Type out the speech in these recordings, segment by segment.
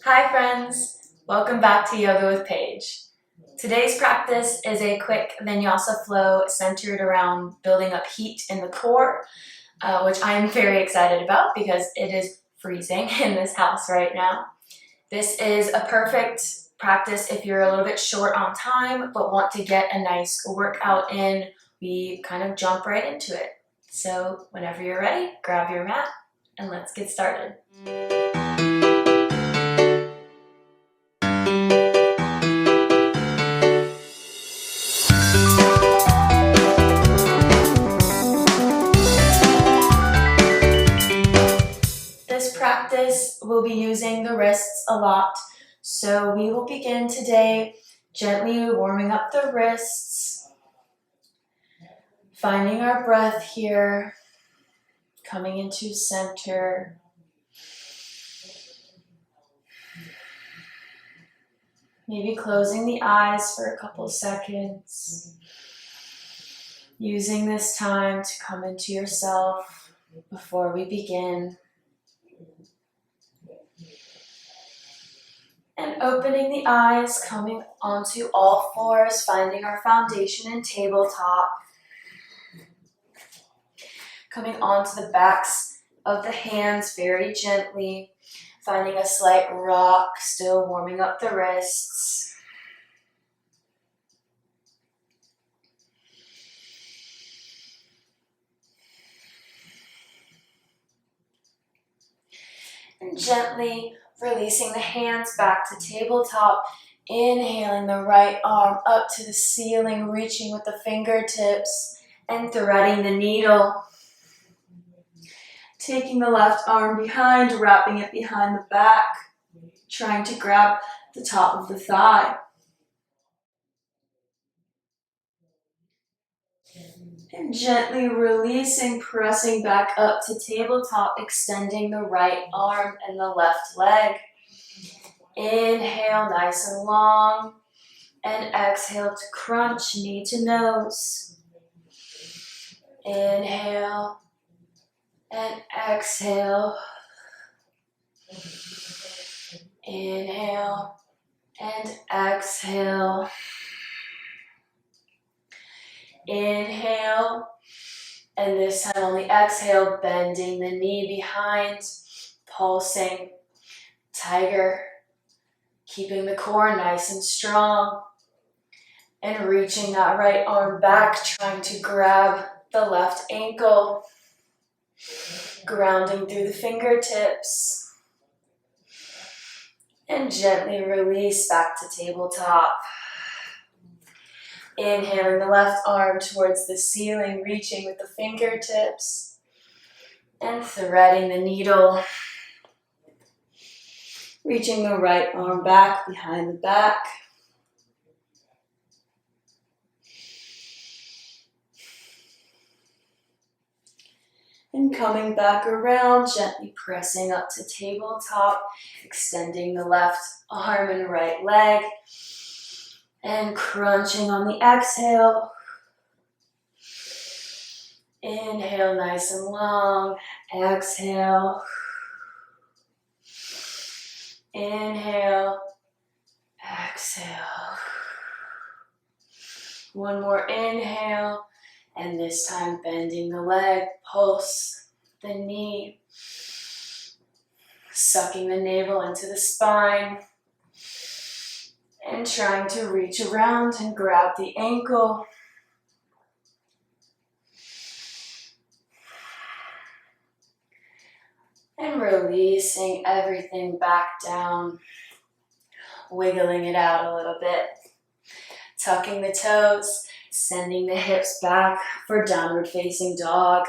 Hi friends, welcome back to Yoga with Paige. Today's practice is a quick vinyasa flow centered around building up heat in the core, which I'm very excited about because it is freezing in this house right now. This is a perfect practice if you're a little bit short on time but want to get a nice workout in. We kind of jump right into it. So whenever you're ready, grab your mat and let's get started. This practice will be using the wrists a lot, so we will begin today gently warming up the wrists, finding our breath here, coming into center. Maybe closing the eyes for a couple seconds, using this time to come into yourself before we begin. And opening the eyes, coming onto all fours, finding our foundation in tabletop. Coming onto the backs of the hands very gently, finding a slight rock, still warming up the wrists. And gently releasing the hands back to tabletop, inhaling the right arm up to the ceiling, reaching with the fingertips and threading the needle. Taking the left arm behind, wrapping it behind the back, trying to grab the top of the thigh. And gently releasing, pressing back up to tabletop, extending the right arm and the left leg. Inhale, nice and long, and exhale to crunch, knee to nose. Inhale, and exhale. Inhale, and exhale. Inhale, and this time on the exhale, bending the knee behind, pulsing, tiger, keeping the core nice and strong, and reaching that right arm back, trying to grab the left ankle, grounding through the fingertips, and gently release back to tabletop. Inhaling the left arm towards the ceiling, reaching with the fingertips and threading the needle. Reaching the right arm back behind the back. And coming back around, gently pressing up to tabletop, extending the left arm and right leg. And crunching on the exhale. Inhale nice and long. Exhale. Inhale. Exhale. One more inhale. And this time bending the leg. Pulse the knee. Sucking the navel into the spine. And trying to reach around and grab the ankle. And releasing everything back down. Wiggling it out a little bit. Tucking the toes, sending the hips back for downward facing dog.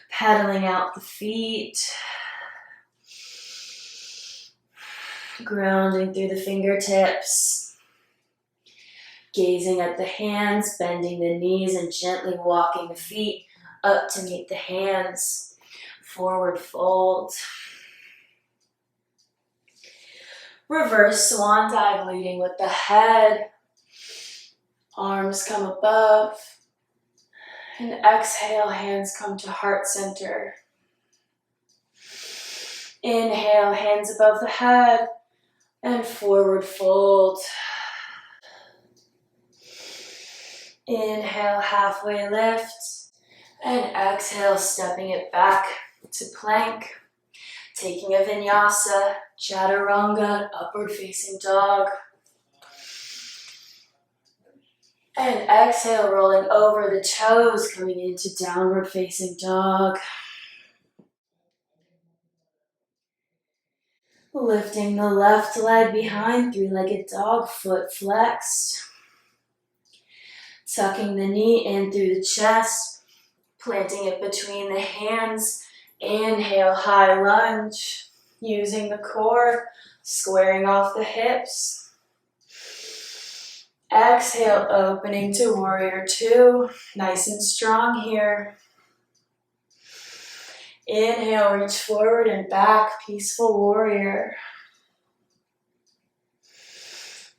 Pedaling out the feet. Grounding through the fingertips, gazing at the hands, bending the knees and gently walking the feet up to meet the hands, forward fold. Reverse swan dive, leading with the head, arms come above, and exhale, hands come to heart center. Inhale, hands above the head, and forward fold. Inhale, halfway lift, and exhale, stepping it back to plank. Taking a vinyasa, chaturanga, upward facing dog. And exhale, rolling over the toes, coming into downward facing dog. Lifting the left leg behind, three-legged dog, foot flexed. Tucking the knee in through the chest, planting it between the hands. Inhale, high lunge, using the core, squaring off the hips. Exhale, opening to warrior two, nice and strong here. Inhale, reach forward and back, peaceful warrior.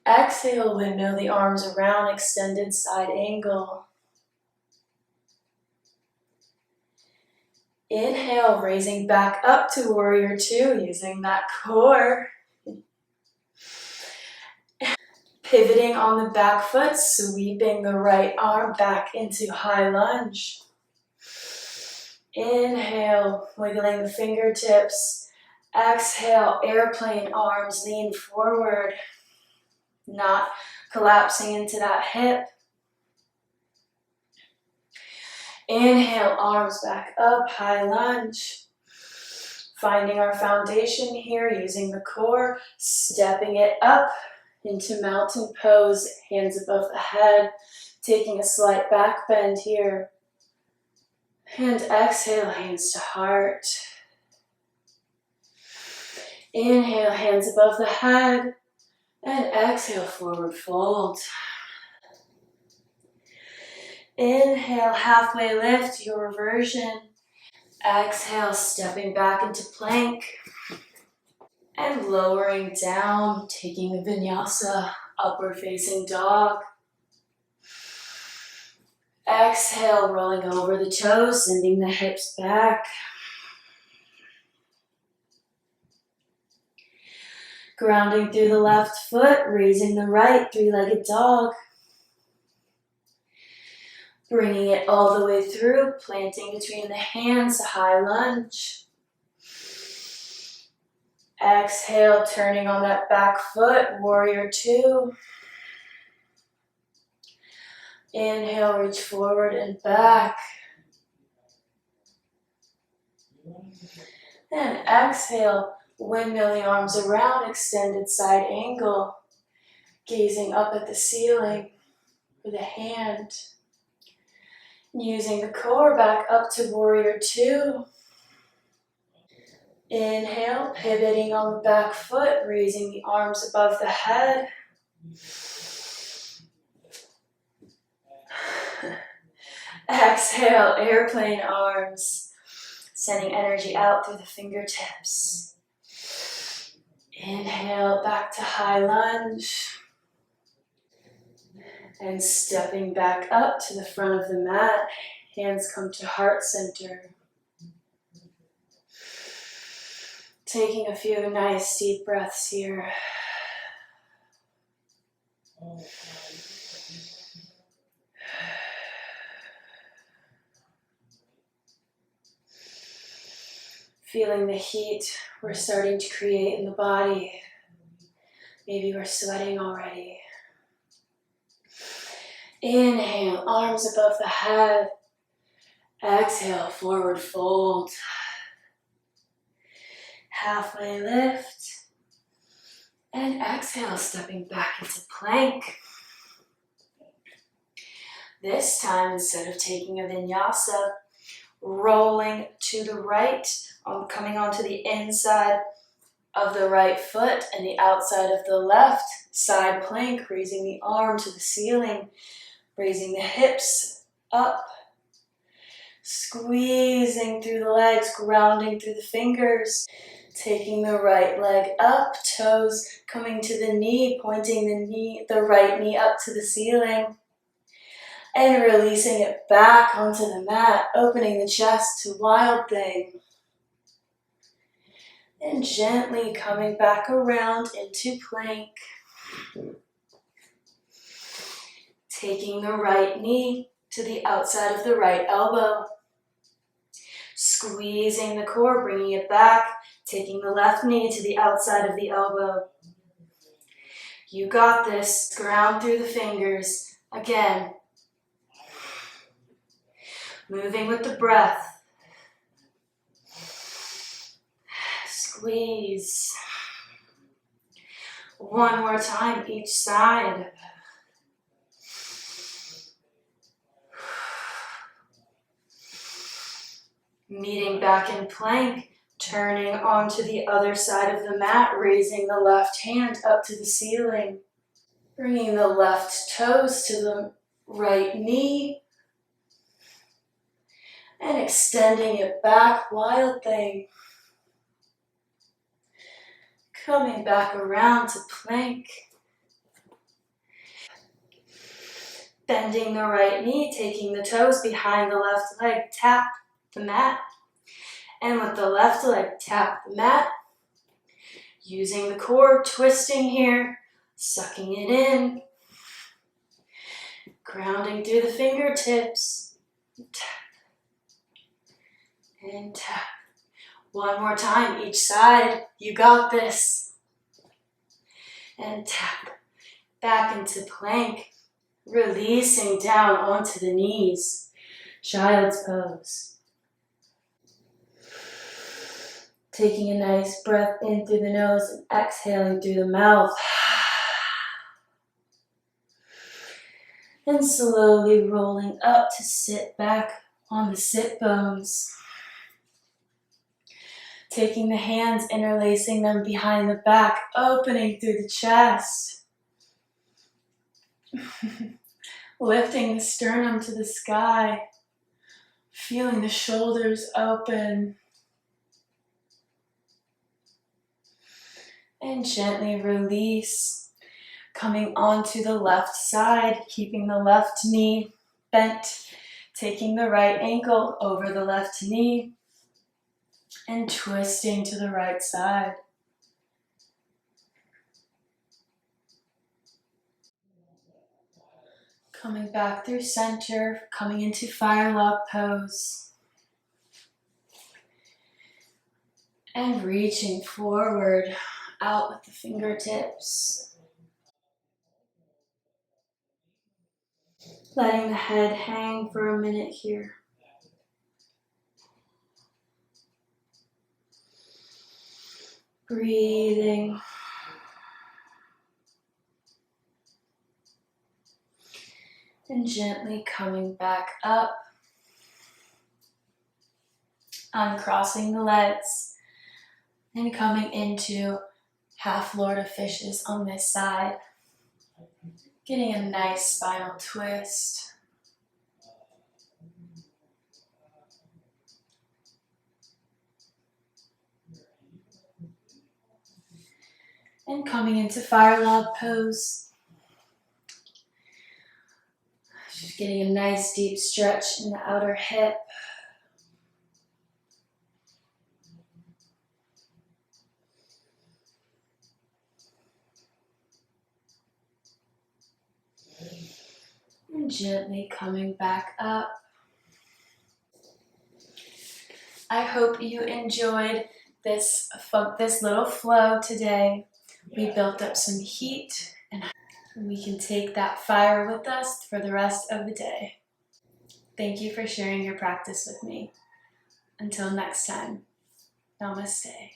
Exhale, windmill the arms around, extended side angle. Inhale, raising back up to warrior two, using that core. Pivoting on the back foot, sweeping the right arm back into high lunge. Inhale, wiggling the fingertips. Exhale, airplane arms, lean forward. Not collapsing into that hip. Inhale, arms back up, high lunge. Finding our foundation here, using the core, stepping it up into mountain pose, hands above the head, taking a slight back bend here. And exhale, hands to heart. Inhale, hands above the head, and exhale, forward fold. Inhale, halfway lift, your version. Exhale, stepping back into plank. And lowering down, taking a vinyasa, upward facing dog. Exhale, rolling over the toes, sending the hips back. Grounding through the left foot, raising the right, three-legged dog. Bringing it all the way through, planting between the hands, high lunge. Exhale, turning on that back foot, warrior two. Inhale, reach forward and back. And exhale, windmill the arms around, extended side angle. Gazing up at the ceiling with a hand. Using the core back up to warrior two. Inhale, pivoting on the back foot, raising the arms above the head. Exhale, airplane arms, sending energy out through the fingertips. Inhale, back to high lunge. And stepping back up to the front of the mat, hands come to heart center. Taking a few nice deep breaths here. Feeling the heat we're starting to create in the body. Maybe we're sweating already. Inhale, arms above the head. Exhale, forward fold. Halfway lift. And exhale, stepping back into plank. This time, instead of taking a vinyasa, rolling to the right, coming onto the inside of the right foot and the outside of the left, side plank, raising the arm to the ceiling, raising the hips up, squeezing through the legs, grounding through the fingers, taking the right leg up, toes coming to the knee, pointing the right knee up to the ceiling, and releasing it back onto the mat, opening the chest to wild thing. And gently coming back around into plank. Taking the right knee to the outside of the right elbow. Squeezing the core, bringing it back. Taking the left knee to the outside of the elbow. You got this. Ground through the fingers. Again. Moving with the breath. Squeeze. One more time, each side. Meeting back in plank, turning onto the other side of the mat, raising the left hand up to the ceiling. Bringing the left toes to the right knee. And extending it back, wild thing. Coming back around to plank. Bending the right knee, taking the toes behind the left leg, tap the mat. And with the left leg, tap the mat. Using the core, twisting here, sucking it in. Grounding through the fingertips. Tap. And tap. One more time, each side. You got this. And tap. Back into plank. Releasing down onto the knees. Child's pose. Taking a nice breath in through the nose and exhaling through the mouth. And slowly rolling up to sit back on the sit bones. Taking the hands, interlacing them behind the back, opening through the chest. Lifting the sternum to the sky. Feeling the shoulders open. And gently release. Coming onto the left side, keeping the left knee bent. Taking the right ankle over the left knee. And twisting to the right side. Coming back through center, coming into fire lock pose. And reaching forward, out with the fingertips. Letting the head hang for a minute here. Breathing. And gently coming back up. Uncrossing the legs. And coming into half Lord of Fishes on this side. Getting a nice spinal twist. And coming into fire log pose. Just getting a nice deep stretch in the outer hip. And gently coming back up. I hope you enjoyed this little flow today. We built up some heat and we can take that fire with us for the rest of the day. Thank you for sharing your practice with me. Until next time, namaste.